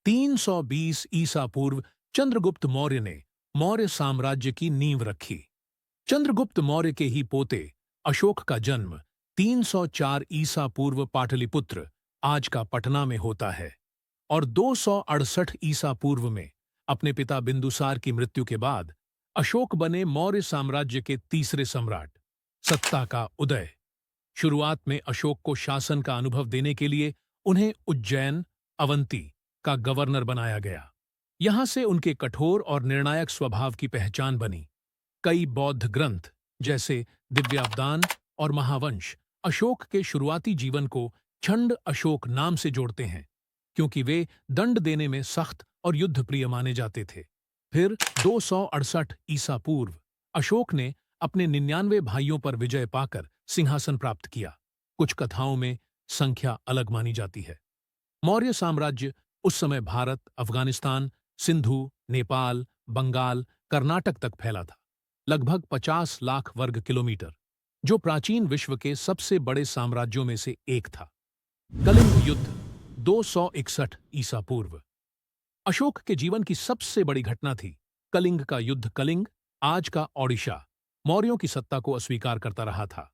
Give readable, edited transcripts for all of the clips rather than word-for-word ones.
320 ईसा पूर्व चंद्रगुप्त मौर्य ने मौर्य साम्राज्य की नींव रखी। चंद्रगुप्त मौर्य के ही पोते अशोक का जन्म 304 ईसा पूर्व पाटलिपुत्र, आज का पटना में होता है, और 268 ईसा पूर्व में अपने पिता बिंदुसार की मृत्यु के बाद अशोक बने मौर्य साम्राज्य के तीसरे सम्राट। सत्ता का उदय। शुरुआत में अशोक को शासन का अनुभव देने के लिए उन्हें उज्जैन, अवंती का गवर्नर बनाया गया। यहां से उनके कठोर और निर्णायक स्वभाव की पहचान बनी। कई बौद्ध ग्रंथ जैसे दिव्यावदान और महावंश अशोक के शुरुआती जीवन को छंड अशोक नाम से जोड़ते हैं, क्योंकि वे दंड देने में सख्त और युद्धप्रिय माने जाते थे। फिर 268 ईसा पूर्व अशोक ने अपने 99 भाइयों पर विजय पाकर सिंहासन प्राप्त किया। कुछ कथाओं में संख्या अलग मानी जाती है। मौर्य साम्राज्य उस समय भारत, अफगानिस्तान, सिंधु, नेपाल, बंगाल, कर्नाटक तक फैला था। लगभग 50 लाख वर्ग किलोमीटर, जो प्राचीन विश्व के सबसे बड़े साम्राज्यों में से एक था। कलिंग युद्ध 261 ईसा पूर्व अशोक के जीवन की सबसे बड़ी घटना थी। कलिंग का युद्ध। कलिंग, आज का ओडिशा, मौर्यों की सत्ता को अस्वीकार करता रहा था।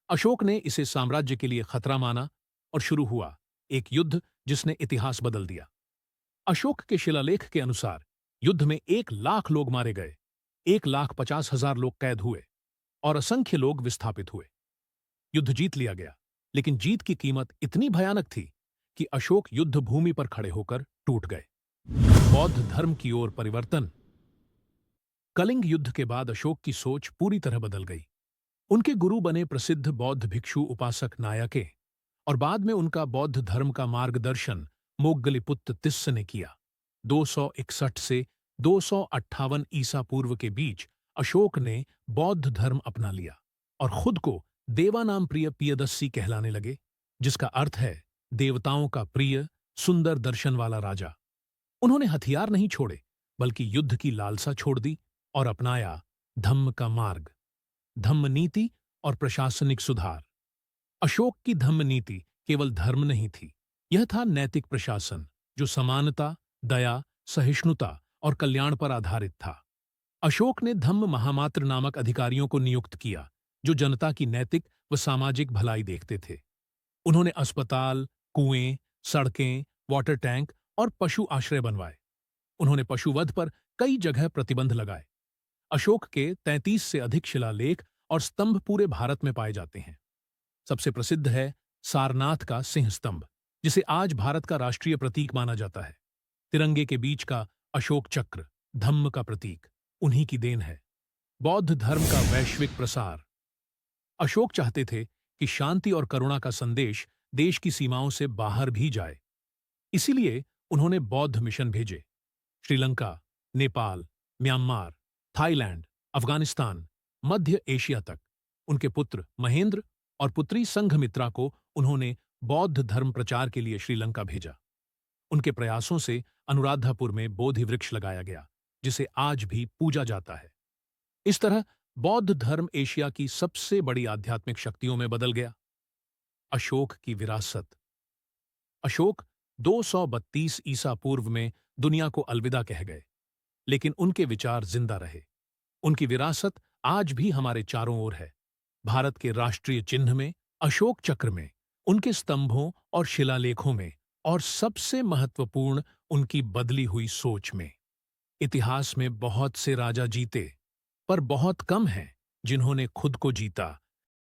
अशोक ने इसे साम्राज्य के लिए खतरा माना और शुरू हुआ एक युद्ध जिसने इतिहास बदल दिया। अशोक के शिलालेख के अनुसार युद्ध में 1 लाख लोग मारे गए, 1,50,000 लोग कैद हुए और असंख्य लोग विस्थापित हुए। युद्ध जीत लिया गया, लेकिन जीत की कीमत इतनी भयानक थी कि अशोक युद्ध भूमि पर खड़े होकर टूट गए। बौद्ध धर्म की ओर परिवर्तन। कलिंग युद्ध के बाद अशोक की सोच पूरी तरह बदल गई। उनके गुरु बने प्रसिद्ध बौद्ध भिक्षु उपासक नायके, और बाद में उनका बौद्ध धर्म का मार्गदर्शन मोग्गलिपुत्त तिस्स ने किया। 261 से 258 ईसा पूर्व के बीच अशोक ने बौद्ध धर्म अपना लिया और खुद को देवानाम प्रिय पियदस्सी कहलाने लगे, जिसका अर्थ है देवताओं का प्रिय, सुंदर दर्शन वाला राजा। उन्होंने हथियार नहीं छोड़े, बल्कि युद्ध की लालसा छोड़ दी और अपनाया धम्म का मार्ग। धम्म नीति और प्रशासनिक सुधार। अशोक की धम्म नीति केवल धर्म नहीं थी, यह था नैतिक प्रशासन जो समानता, दया, सहिष्णुता और कल्याण पर आधारित था। अशोक ने धम्म महामात्र नामक अधिकारियों को नियुक्त किया, जो जनता की नैतिक व सामाजिक भलाई देखते थे। उन्होंने अस्पताल, कुएं, सड़कें, वाटर टैंक और पशु आश्रय बनवाए। उन्होंने पशुवध पर कई जगह प्रतिबंध लगाए। अशोक के 33 से अधिक शिलालेख और स्तंभ पूरे भारत में पाए जाते हैं। सबसे प्रसिद्ध है सारनाथ का सिंह स्तंभ, जिसे आज भारत का राष्ट्रीय प्रतीक माना जाता है। तिरंगे के बीच का अशोक चक्र धम्म का प्रतीक उन्हीं की देन है। बौद्ध धर्म का वैश्विक प्रसार। अशोक चाहते थे कि शांति और करुणा का संदेश देश की सीमाओं से बाहर भी जाए। इसीलिए उन्होंने बौद्ध मिशन भेजे। श्रीलंका, नेपाल, म्यांमार, थाईलैंड, अफगानिस्तान, मध्य एशिया तक। उनके पुत्र महेंद्र और पुत्री संघमित्रा को उन्होंने बौद्ध धर्म प्रचार के लिए श्रीलंका भेजा। उनके प्रयासों से अनुराधापुर में बोधि वृक्ष लगाया गया, जिसे आज भी पूजा जाता है। इस तरह बौद्ध धर्म एशिया की सबसे बड़ी आध्यात्मिक शक्तियों में बदल गया। अशोक की विरासत। अशोक 232 ईसा पूर्व में दुनिया को अलविदा कह गए, लेकिन उनके विचार जिंदा रहे। उनकी विरासत आज भी हमारे चारों ओर है। भारत के राष्ट्रीय चिन्ह में, अशोक चक्र में, उनके स्तंभों और शिलालेखों में, और सबसे महत्वपूर्ण उनकी बदली हुई सोच में। इतिहास में बहुत से राजा जीते, पर बहुत कम हैं जिन्होंने खुद को जीता।